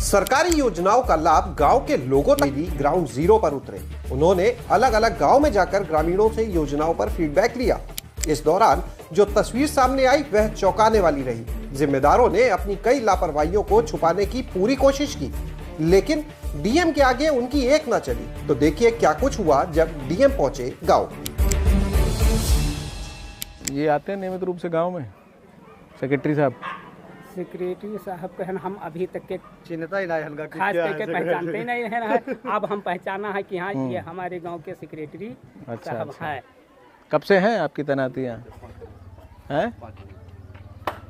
सरकारी योजनाओं का लाभ गांव के लोगों तक भी ग्राउंड जीरो पर उतरे। उन्होंने अलग अलग गांव में जाकर ग्रामीणों से योजनाओं पर फीडबैक लिया। इस दौरान जो तस्वीर सामने आई वह चौंकाने वाली रही। जिम्मेदारों ने अपनी कई लापरवाहियों को छुपाने की पूरी कोशिश की, लेकिन डीएम के आगे उनकी एक ना चली। तो देखिए क्या कुछ हुआ जब डीएम पहुंचे गांव। ये आते हैं नियमित रूप से गांव में सेक्रेटरी साहब को हम अभी तक के चिन्हता ही नहीं, खास करके पहचानते ही नहीं है। अब हम पहचाना है कि हाँ ये हमारे गांव के सेक्रेटरी साहब है। कब से हैं आपकी तैनाती यहाँ हैं?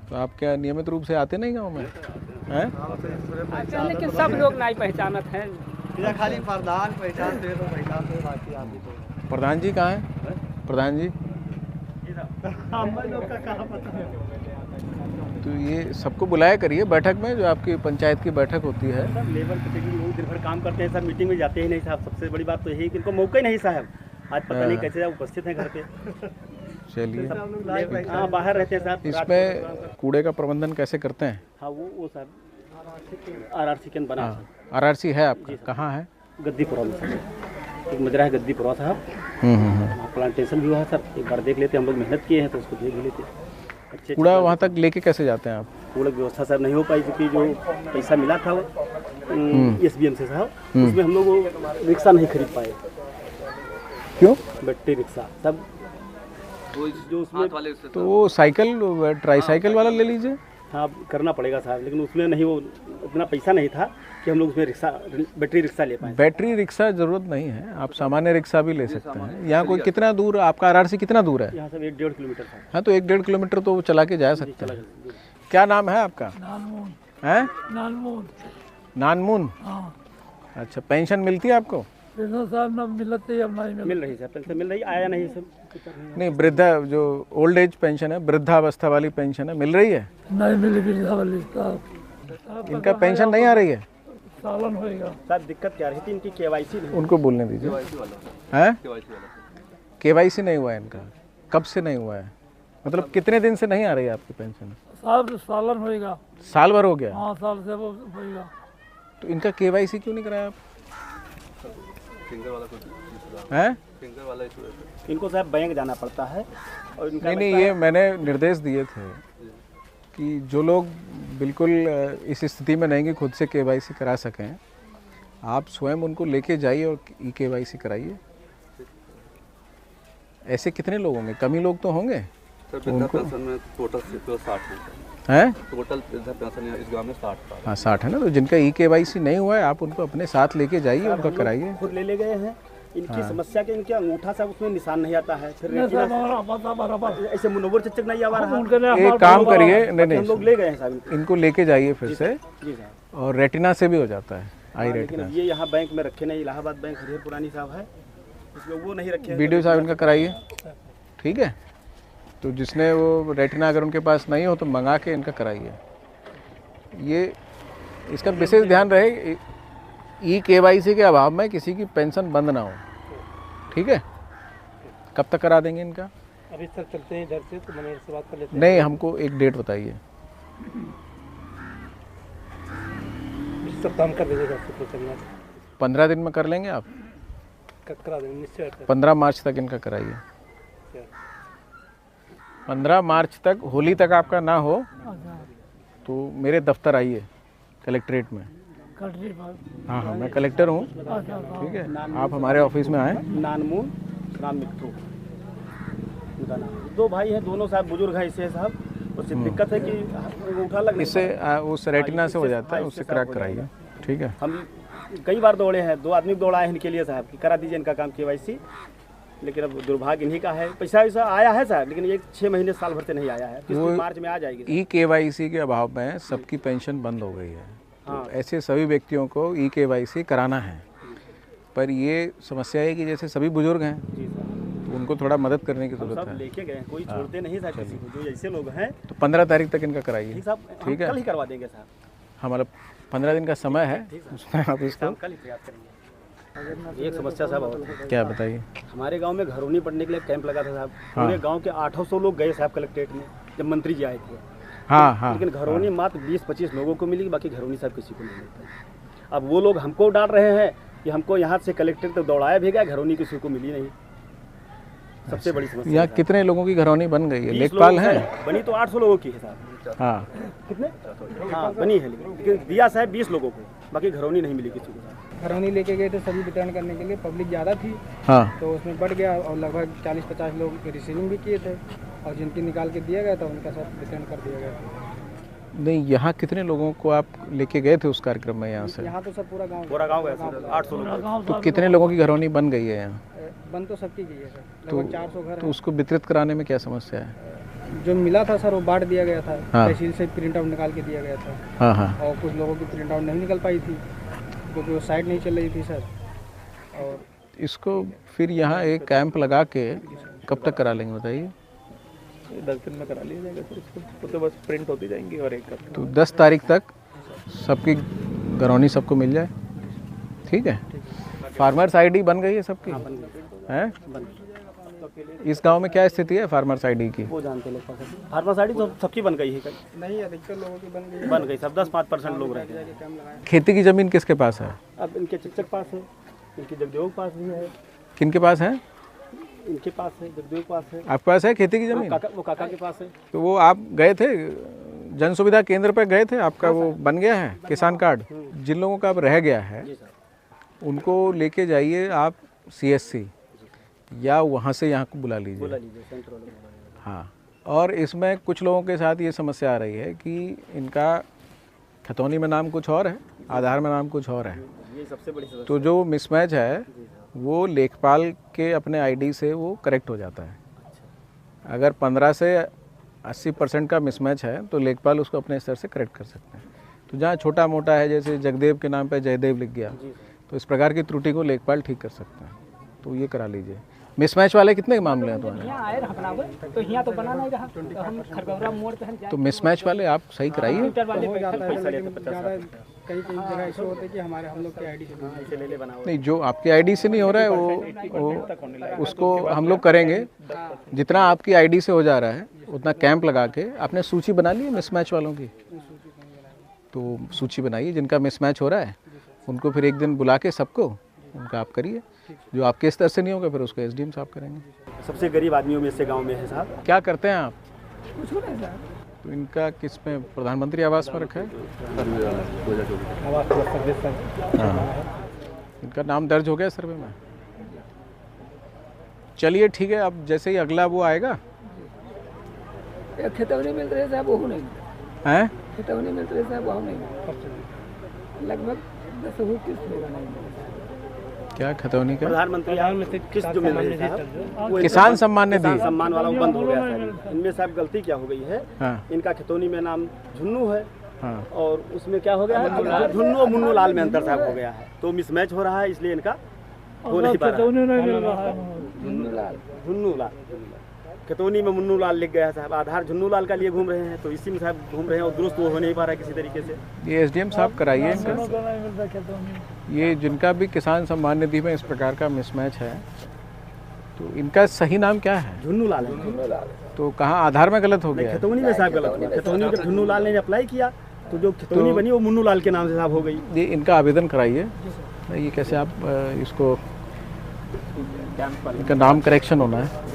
तो आप क्या नियमित रूप से आते नहीं गांव में हैं? अच्छा, लेकिन सब लोग नहीं पहचानत हैं। खाली प्रधान पहचानते तो पहचानते, बाकी आदमी तो। प्रधान जी कहाँ हैं? प्रधान जी तो ये सबको बुलाया करिए बैठक में, जो आपकी पंचायत की बैठक होती है। सर लेबर कैटेगरी लोग दिन भर काम करते हैं सर, मीटिंग में जाते ही नहीं साहब। सबसे बड़ी बात तो यही कि इनको मौका ही नहीं साहब। आज पता नहीं कैसे उपस्थित हैं घर पे। चलिए, हाँ बाहर रहते हैं साहब। इसमें कूड़े का प्रबंधन कैसे करते हैं? हाँ वो सर RRC के बना। RRC है आपका? कहाँ है? गद्दीपुरा में सर, एक मजरा है गद्दीपुरा साहब। वहाँ प्लांटेशन भी हुआ है सर, एक बार देख लेते। हम लोग मेहनत किए हैं तो उसको देख लेते। अच्छे कूड़ा वहाँ तक लेके कैसे जाते हैं आप? कूड़ा की व्यवस्था सर नहीं हो पाई, क्योंकि जो पैसा मिला था SBM से साहब, उसमें हम लोग रिक्शा नहीं खरीद पाए। क्यों? बैटरी रिक्शा सब जो उसमें तो साइकिल ट्राईसाइकिल वाला ले लीजिए। हाँ करना पड़ेगा साहब, लेकिन उसमें नहीं, वो इतना पैसा नहीं था कि हम लोग उसमें रिक्शा बैटरी रिक्शा ले पाए। बैटरी रिक्शा जरूरत नहीं है, आप सामान्य रिक्शा भी ले सकते हैं। यहाँ कोई कितना दूर आपका RRC कितना दूर है? यहाँ से 1-1.5 किलोमीटर था। हाँ तो 1-1.5 किलोमीटर तो वो चला के जा सकते हैं। क्या नाम है आपका? नानमून। अच्छा, पेंशन मिलती है आपको? मिल रही है पेंशन, मिल रही, आया नहीं सब नहीं, वृद्धा जो ओल्ड एज पेंशन है, वृद्धावस्था वाली पेंशन है, मिल रही है? नहीं मिली वृद्धा वाली। इनका पेंशन नहीं आ रही है? सालन होएगा साहब। दिक्कत क्या रही थी इनकी KYC नहीं। उनको बोलने दीजिए। हैं? KYC नहीं हुआ है इनका? कब से नहीं हुआ है? मतलब कितने दिन से नहीं आ रही है आपकी पेंशन? सालन होएगा। साल भर हो गया? हाँ साल से वो होएगा। तो इनका KYC क्यों नहीं कराया आप? हैं? इनको साहब बैंक जाना पड़ता है और इनका नहीं, ये मैंने निर्देश दिए थे कि जो लोग बिल्कुल इस स्थिति में नहीं कि खुद से KYC करा सकें, आप स्वयं उनको लेके जाइए और KYC कराइए। ऐसे कितने लोग होंगे? कम ही लोग तो होंगे। पेंशन में टोटल 60 हैं? टोटल पेंशन इस गांव में 60। हाँ 60 है ना। तो जिनका KYC नहीं हुआ है आप उनको अपने साथ लेके जाइए, उनका कराइए। खुद ले गए हैं। इनकी समस्या के इनके अंगूठा सब उसमें निशान नहीं आता है, फिर ऐसे मुनव्वर चच्चक नहीं आ रहा। एक काम करिए, नहीं हम लोग ले गए हैं साहब, इनको लेके जाइए फिर से। जी साहब। और रेटिना से भी हो जाता है, आई लेकिन रेटिना। ये यहाँ बैंक में रखे नहीं, इलाहाबाद बैंक हरिहर पुरानी साहब है, इसमें वो नहीं रखे। BDO साहब इनका कराइए, ठीक है? तो जिसने वो रेटिना अगर उनके पास नहीं हो तो मंगा के इनका कराइए। ये इसका विशेष ध्यान रहे KYC के अभाव में किसी की पेंशन बंद ना हो, ठीक है? कब तक करा देंगे इनका? अभी तक चलते हैं इधर से, तो मैंने इससे बात कर लेते हैं। नहीं, हमको एक डेट बताइए। इस सप्ताह कर दीजिएगा। 15 दिन में कर लेंगे आप? करा देंगे निश्चय। 15 मार्च तक इनका कराइए। 15 मार्च तक, होली तक आपका ना हो तो मेरे दफ्तर आइए कलेक्ट्रेट में। हाँ हाँ, मैं कलेक्टर हूँ, ठीक है? आप हमारे ऑफिस में आए। नानमून राम मित्रू उनका नाम। 2 भाई हैं, दोनों साहब बुजुर्ग हैं इससे साहब। उससे दिक्कत है कि उठा लगने इससे उस रेटिना से हो जाता है, उससे क्रैक कराइए, ठीक है? हम कई बार दौड़े हैं, 2 आदमी दौड़ा है इनके लिए साहब कि करा दीजिए इनका काम KYC, लेकिन अब दुर्भाग्य इन्हीं का है। पैसा वैसा आया है साहब, लेकिन ये 6 महीने साल भर से नहीं आया है। मार्च में आ जाएगी। KYC के अभाव में सबकी पेंशन बंद हो गई है। हाँ। तो ऐसे सभी व्यक्तियों को KYC कराना है, पर ये समस्या है कि जैसे सभी बुजुर्ग हैं तो उनको थोड़ा मदद करने की जरूरत है। लेके गए, कोई छोड़ते नहीं साहब किसी को, जो ऐसे लोग हैं। तो 15 तारीख तक इनका कराइए, ठीक है? कल ही करवा देंगे साहब। हमारा 15 दिन का समय है, उसमें आप इसको कल ही तैयार करेंगे। एक समस्या साहब, क्या बताइए? हमारे गांव में घरोनी पढ़ने के लिए कैंप लगा था साहब। पूरे गांव के 800 लोग गए साहब कलेक्ट्रेट में, जब मंत्री जी आए थे। हाँ हाँ लेकिन घरौनी मात्र 20-25 लोगों को मिली, बाकी घरौनी सब किसी को नहीं मिलता। अब वो लोग हमको डांट रहे हैं कि हमको यहाँ से कलेक्टर तक दौड़ाया भेजा, घरौनी किसी को मिली नहीं। सबसे बड़ी समस्या यहाँ कितने लोगों की घरौनी बन गई है? 20 लेखपाल लोगों हैं? से बनी तो 800 लोगों की है साहब। हाँ कितने? हाँ बनी है, लेकिन दिया साहब 20 लोगों को, बाकी घरौनी नहीं मिली किसी को। घरौनी लेके गए थे सभी वितरण करने के लिए, पब्लिक ज़्यादा थी हाँ तो उसमें बढ़ गया और लगभग 40-50 लोग रिसीविंग भी किए थे और जिनकी निकाल के दिया गया था उनका सब वितरण कर दिया गया। नहीं, यहाँ कितने लोगों को आप लेके गए थे उस कार्यक्रम में यहाँ से? यहाँ तो सब पूरा गाँव गया सर, 800 लोग। तो कितने लोगों की घरौनी बन गई है यहाँ? बन तो सबकी गई है सर, तो लगभग 400 घर तो उसको वितरित कराने में क्या समस्या है? हैं। जो मिला था सर वो बांट दिया गया था, हाँ। तहसील से प्रिंट आउट निकाल के दिया गया था हाँ हाँ। और कुछ लोगों की प्रिंट आउट नहीं निकल पाई थी क्योंकि वो साइट नहीं चल रही थी सर। और इसको फिर यहाँ एक कैंप लगा के कब तक करा लेंगे बताइए? 10 दिन में करा लिया जाएगा सर इसको, तो बस प्रिंट होती जाएंगी और एक तो 10 तारीख तक सबकी घरौनी सबको मिल जाए, ठीक है? फार्मर्स आईडी बन गई है सबकी हैं? इस गांव में क्या स्थिति है फार्मर्स आईडी की? वो जानते लोग फार्मर्स आईडी तो सबकी बन गई है, नहीं अधिकतर लोगों की बन गई सब 10-5% लोग रह गए। खेती की ज़मीन किसके पास है? अब इनके चिकचक पास है, इनके जगदेव के पास भी है, किनके पास है? इनके पास है, जगदेव के पास है, आपके पास है खेती की ज़मीन? वो काका के पास है। तो वो आप गए थे जन सुविधा केंद्र पर गए थे, आपका वो बन गया है किसान कार्ड? जिन लोगों का अब रह गया है उनको लेके जाइए आप CSC या वहाँ से यहाँ को बुला लीजिए। हाँ, और इसमें कुछ लोगों के साथ ये समस्या आ रही है कि इनका खतौनी में नाम कुछ और है, आधार में नाम कुछ और है। ये सबसे बड़ी समस्या। तो जो मिसमैच है वो लेखपाल के अपने आईडी से वो करेक्ट हो जाता है। अगर 15 से 80% का मिसमैच है तो लेखपाल उसको अपने स्तर से करेक्ट कर सकते हैं। तो जहाँ छोटा मोटा है, जैसे जगदेव के नाम पे जयदेव लिख गया, तो इस प्रकार की त्रुटि को लेखपाल ठीक कर सकते हैं। तो ये करा लीजिए। मिसमैच वाले कितने मामले हैं तुम्हारे? यहाँ आए रहा बनावे तो यहाँ तो बना नहीं रहा, तो हम खरगौरा मोड़ पे हम तो मिसमैच वाले आप सही कराइए। मीटर वाले हो जाता है लेकिन ज़्यादा कई जगह ऐसे होते हैं कि हम लोग की आईडी से ले ले बनाओ। नहीं, जो आपकी आईडी से नहीं हो रहा है वो उसको हम लोग करेंगे। जितना आपकी आईडी से हो जा रहा है उतना कैंप लगा के आपने सूची बना ली है मिसमैच वालों की? तो सूची बनाइए, जिनका मिसमैच हो रहा है उनको फिर एक दिन बुला के सबको उनका आप करिए। जो आपके स्तर से नहीं होगा फिर उसको SDM साहब करेंगे। सबसे गरीब आदमियों में से गांव में है साहब। क्या करते हैं आप? तो इनका किस में प्रधानमंत्री आवास में रखा है? हाँ, इनका नाम दर्ज हो गया सर्वे में। चलिए ठीक है, अब जैसे ही अगला वो आएगा खतौनी मिल रहे साहब, वो नहीं हैं, खतौनी मिल रहे साहब, वो नहीं लगभग 10 किस्त लेगा नहीं। क्या खतौनी का? प्रधानमंत्री किस्त जो मिल रही है साहब, वो किसान सम्मान निधि, किसान सम्मान वाला वो बंद हो गया साहब। इनमें साहब गलती क्या हो गई है, हाँ इनका खतौनी में नाम झुन्नू है हाँ, और उसमें क्या हो गया है, झुन्नू और मुन्नू लाल में अंतर साहब हो गया है, तो मिसमैच हो रहा है, इसलिए इनका हो नहीं पा रहा है। झुन्नू लाल खतौनी में मुन्नू लाल लिख गया है साहब, आधार झुन्नू लाल का लिए घूम रहे हैं, तो इसी में साहब घूम रहे हैं और दुरुस्त वो हो नहीं पा रहा है किसी तरीके से। ये SDM साहब कराइए इनका। ये जिनका भी किसान सम्मान निधि में इस प्रकार का मिसमैच है, तो इनका सही नाम क्या है? झुन्नू लाल है। तो कहाँ आधार में गलत हो गया है? खतौनी में साहब गलत हुआ, खतौनी में झुन्नू लाल ने अप्लाई किया तो जो खतौनी बनी वो मुन्नू लाल के नाम से साहब हो गई। ये इनका आवेदन कराइए। ये कैसे आप इसको, इनका नाम करेक्शन होना है।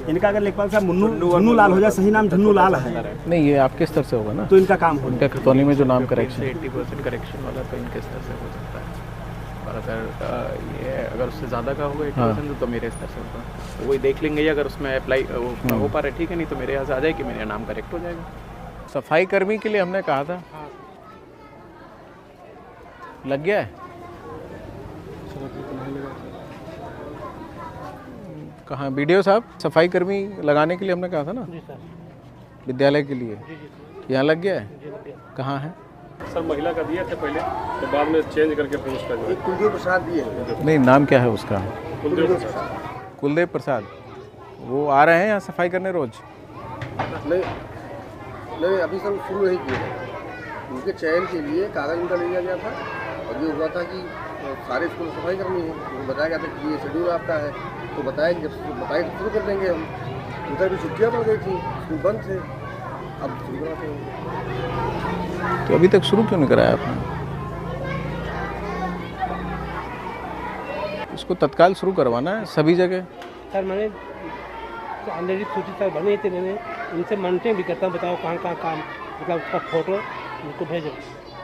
इनका अगर लेखपाल साहब झुन्नू लाल हो जाए, सही नाम झुन्नू लाल है, नहीं ये आपके स्तर से होगा ना, तो इनका काम होगा। इनका खतौनी में जो नाम करेक्शन 80% करेक्शन वाला तो इनके स्तर से हो सकता है, और अगर ये अगर उससे ज़्यादा का होगा 80% तो मेरे स्तर से होगा। तो वही देख लेंगे, अगर उसमें अप्लाई हो पा रहा है ठीक है, नहीं तो मेरे यहाँ से आ जाए कि मेरा नाम करेक्ट हो जाएगा। सफाई कर्मी के लिए हमने कहा था, लग गया है? कहाँ BDO साहब, सफाई कर्मी लगाने के लिए हमने कहा था ना विद्यालय के लिए, यहाँ लग गया है? कहाँ है? सर महिला का दिया था पहले, तो बाद में चेंज करके पुरुष का दिया। कुलदेव प्रसाद दिए। नहीं, नाम क्या है उसका? कुलदेव प्रसाद। वो आ रहे हैं यहाँ सफाई करने रोज? नहीं अभी सब शुरू नहीं किए। उनके चयन के लिए कागज उनका ले लिया गया था और ये हुआ था कि सारे स्कूल में सफाई करनी है। उनको बताया गया था कि ये शेड्यूल आपका है, तो बताया कि जब बताए तो शुरू कर देंगे हम। उधर भी छुट्टियाँ पड़ गई थी, स्कूल बंद थे, अब शुरू कराते हैं। तो अभी तक शुरू क्यों नहीं कराया आपने? इसको तत्काल शुरू करवाना है सभी जगह। सर मैंने ऑलरेडी सूची सर बने थे, मैंने उनसे मॉनिटरिंग भी करता हूँ, बताओ कहाँ कहाँ काम, मतलब उसका फोटो उनको भेजो।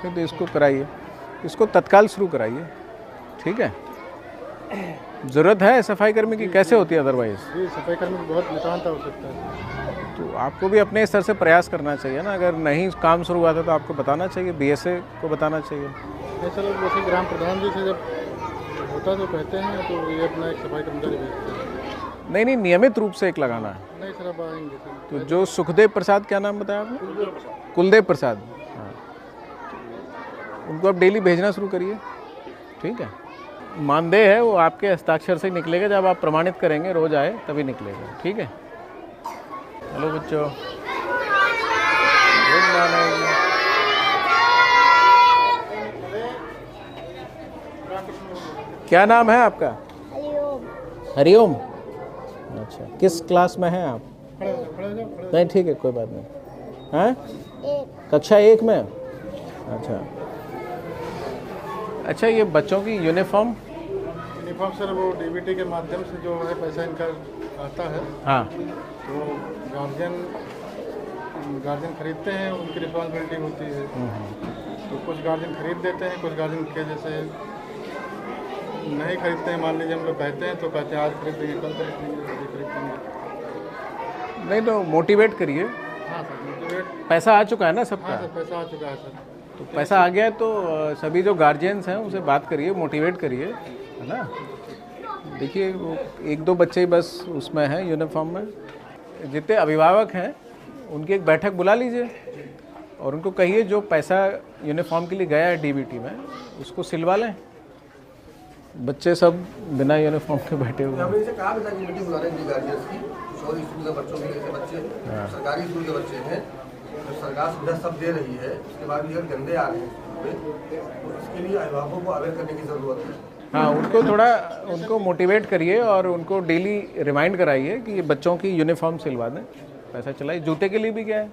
फिर तो इसको कराइए, इसको तत्काल शुरू कराइए, ठीक है। ज़रूरत है सफाई कर्मी की, कैसे होती है अदरवाइज? सफाई कर्मी की बहुत नितांत आवश्यकता है। तो आपको भी अपने स्तर से प्रयास करना चाहिए ना। अगर नहीं काम शुरू हुआ था तो आपको बताना चाहिए, बीएसए को बताना चाहिए। ऐसा लोग जैसे ग्राम प्रधान जी से जब होता तो कहते हैं, तो ये अपना एक सफाई कर्मचारी भेजते हैं। नहीं, नियमित रूप से एक लगाना है। नहीं सर, अब आएंगे सर। तो जो सुखदेव प्रसाद, क्या नाम बताया आपने? कुलदेव प्रसाद, हाँ, उनको आप डेली भेजना शुरू करिए, ठीक है। मानदेय है वो आपके हस्ताक्षर से ही निकलेगा, जब आप प्रमाणित करेंगे रोज आए तभी निकलेगा, ठीक है। हेलो बच्चों, गुड मॉर्निंग। क्या नाम है आपका? हरिओम। अच्छा, किस क्लास में हैं आप? नहीं, ठीक है, कोई बात नहीं। हैं? कक्षा 1 में? अच्छा, ये बच्चों की यूनिफॉर्म सर वो डीबीटी के माध्यम से जो है पैसा इनका आता है। हाँ, तो गार्जियन खरीदते हैं, उनकी रिस्पॉन्सिबिलिटी होती है। तो कुछ गार्जियन खरीद देते हैं, कुछ गार्जियन के जैसे नहीं खरीदते हैं। मान लीजिए हम लोग कहते हैं तो कहते हैं आज खरीद देंगे, कल खरीद देंगे, खरीद देंगे। नहीं तो मोटिवेट करिए। हाँ सर, मोटिवेट। पैसा आ चुका है ना सबका? हाँ सर, पैसा आ चुका है सर। तो पैसा आ गया तो सभी जो गार्जियंस हैं उनसे बात करिए, मोटिवेट करिए, है ना। देखिए वो 1-2 बच्चे ही बस उसमें हैं यूनिफॉर्म में। जितने अभिभावक हैं उनकी एक बैठक बुला लीजिए और उनको कहिए जो पैसा यूनिफॉर्म के लिए गया है डीबीटी में उसको सिलवा लें। बच्चे सब बिना यूनिफॉर्म के बैठे हुए हैं। हमने इसे कहा था कि मीटिंग बुला रहे हैं गार्जियंस की, शहरी स्कूल के बच्चों के लिए, बच्चे सरकारी स्कूल के बच्चे हैं, तो सरकार सुविधा सब दे रही है, उसके बाद भी अगर गंदे आ रहे हैं स्कूल में, तो इसके लिए अभिभावकों को अवेयर करने की ज़रूरत है। हाँ, उनको मोटिवेट करिए और उनको डेली रिमाइंड कराइए कि ये बच्चों की यूनिफॉर्म सिलवा दें, पैसा चलाइए। जूते के लिए भी क्या है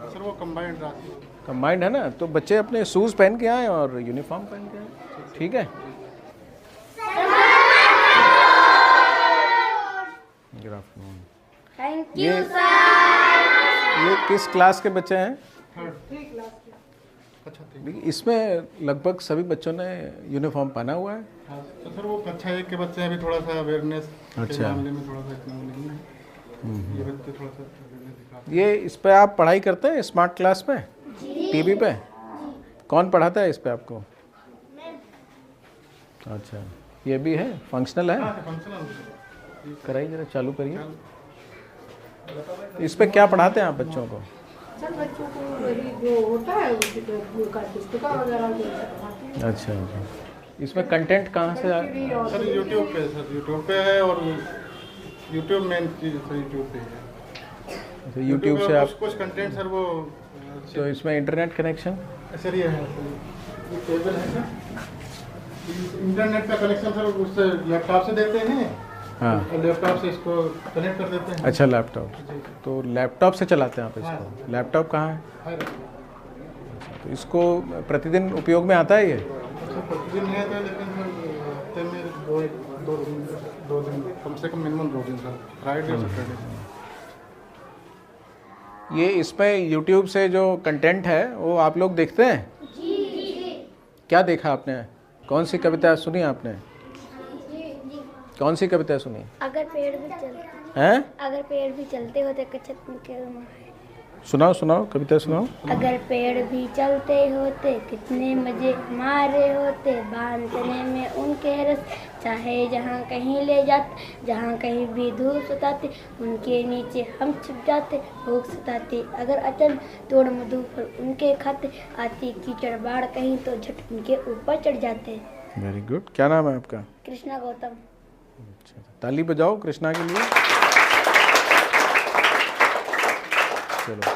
सर? वो कंबाइंड है ना, तो बच्चे अपने शूज़ पहन के आएँ और यूनिफॉर्म पहन के आएँ, ठीक है। Good afternoon. Thank you sir. ये किस क्लास के बच्चे हैं? अच्छा, इसमें लगभग सभी बच्चों ने यूनिफॉर्म पहना हुआ है। हाँ, तो सर वो कक्षा 1 के बच्चे हैं, अभी थोड़ा सा अवेयरनेस के मामले में थोड़ा सा इतना नहीं है। ये बच्चे थोड़ा सा अवेयरनेस दिखाते हैं। ये इस पे आप पढ़ाई करते हैं स्मार्ट क्लास पे, टीवी पे? कौन पढ़ाता है इस पे आपको? अच्छा, ये भी है, फंक्शनल है? कराइए जरा, चालू करिए। इस पे क्या पढ़ाते हैं आप बच्चों को? सर बच्चों को वही जो होता है पुस्तिका वगैरह। अच्छा, इसमें कंटेंट कहाँ से सर यूट्यूब पे है और यूट्यूब मेन चीज़ सर यूट्यूब पे है। अच्छा, यूट्यूब से आप कुछ कंटेंट सर वो। तो इसमें इंटरनेट कनेक्शन? सर ये है, ये केबल है सर, इंटरनेट का कनेक्शन सर उससे लैपटॉप से देते हैं। हाँ, लैपटॉप से इसको कनेक्ट कर देते हैं। अच्छा, लैपटॉप। तो लैपटॉप से चलाते हैं आप इसको? हाँ। लैपटॉप कहाँ है? तो इसको प्रतिदिन उपयोग में आता है ये? प्रतिदिन नहीं आता, लेकिन हफ्ते में दो दिन कम से कम मिनिमम 2 दिन सर, फ्राइडे और सैटरडे। ये इसमें यूट्यूब से जो कंटेंट है वो आप लोग देखते हैं? जी। क्या देखा आपने? कौन सी कविता सुनी आपने? कौन सी कविता सुनी? अगर पेड़ भी चलते हैं? अगर पेड़ भी चलते होते कचत के। सुनाओ कविता सुनाओ। अगर पेड़ भी चलते होते कितने मजे हमारे होते, बांधने में उनके रस चाहे जहाँ कहीं ले जाते, जहाँ कहीं भी धूप सताते उनके नीचे हम छिप जाते, भूख सताती अगर अचल तोड़ मधु पर उनके खाते, आती कीचड़ बाढ़ कहीं तो झट उनके ऊपर चढ़ जाते। Very good. क्या नाम है आपका? कृष्णा गौतम। अच्छा, ताली बजाओ कृष्णा के लिए। चलो।